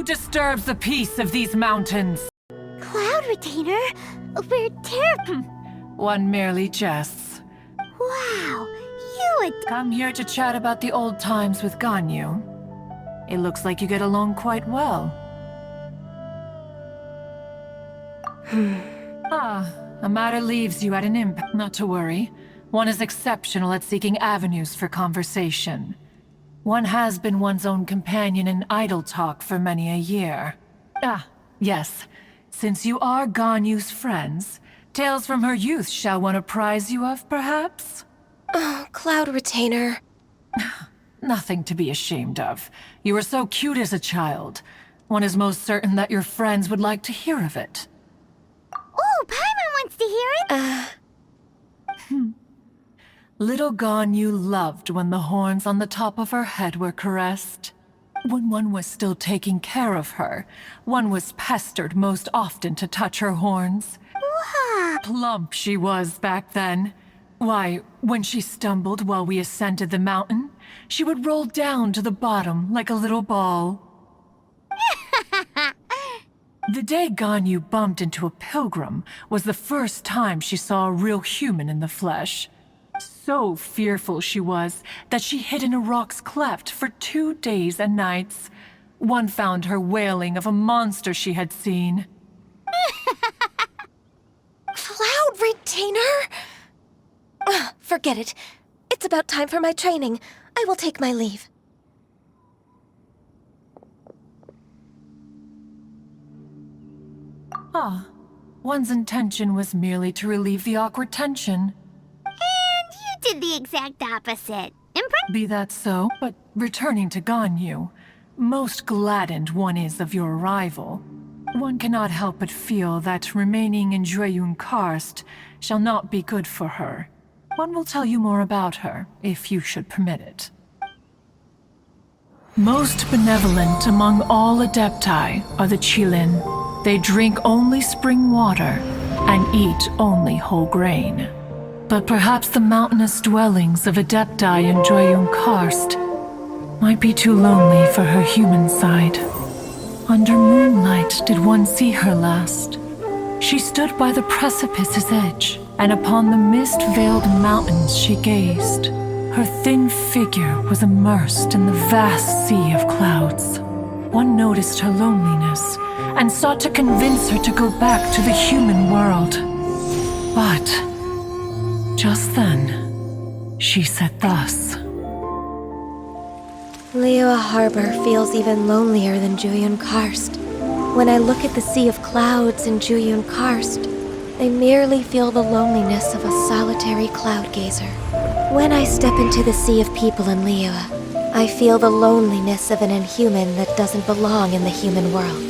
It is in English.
Who disturbs the peace of these mountains? Cloud Retainer? We're terrible. One merely jests. Wow, you would... Come here to chat about the old times with Ganyu. It looks like you get along quite well. A matter leaves you at an impasse. Not to worry. One is exceptional at seeking avenues for conversation. One has been one's own companion in idle talk for many a year. Yes. Since you are Ganyu's friends, tales from her youth shall one apprise you of, perhaps? Oh, Cloud Retainer. Nothing to be ashamed of. You were so cute as a child. One is most certain that your friends would like to hear of it. Oh, Paimon wants to hear it! Little Ganyu loved when the horns on the top of her head were caressed. When one was still taking care of her, one was pestered most often to touch her horns. Wow. Plump she was back then. Why, when she stumbled while we ascended the mountain, she would roll down to the bottom like a little ball. The day Ganyu bumped into a pilgrim was the first time she saw a real human in the flesh. So fearful she was that she hid in a rock's cleft for 2 days and nights. One found her wailing of a monster she had seen. Cloud Retainer? Forget it. It's about time for my training. I will take my leave. One's intention was merely to relieve the awkward tension. And you did the exact opposite. Be that so, but returning to Ganyu, most gladdened one is of your arrival. One cannot help but feel that remaining in Jueyun Karst shall not be good for her. One will tell you more about her, if you should permit it. Most benevolent among all Adepti are the Qilin. They drink only spring water and eat only whole grain. But perhaps the mountainous dwellings of Adepti in Jueyun Karst might be too lonely for her human side. Under moonlight did one see her last. She stood by the precipice's edge, and upon the mist-veiled mountains she gazed. Her thin figure was immersed in the vast sea of clouds. One noticed her loneliness, and sought to convince her to go back to the human world. But just then, she said thus. Liyue Harbor feels even lonelier than Jueyun Karst. When I look at the sea of clouds in Jueyun Karst, I merely feel the loneliness of a solitary cloud gazer. When I step into the sea of people in Liyue, I feel the loneliness of an inhuman that doesn't belong in the human world.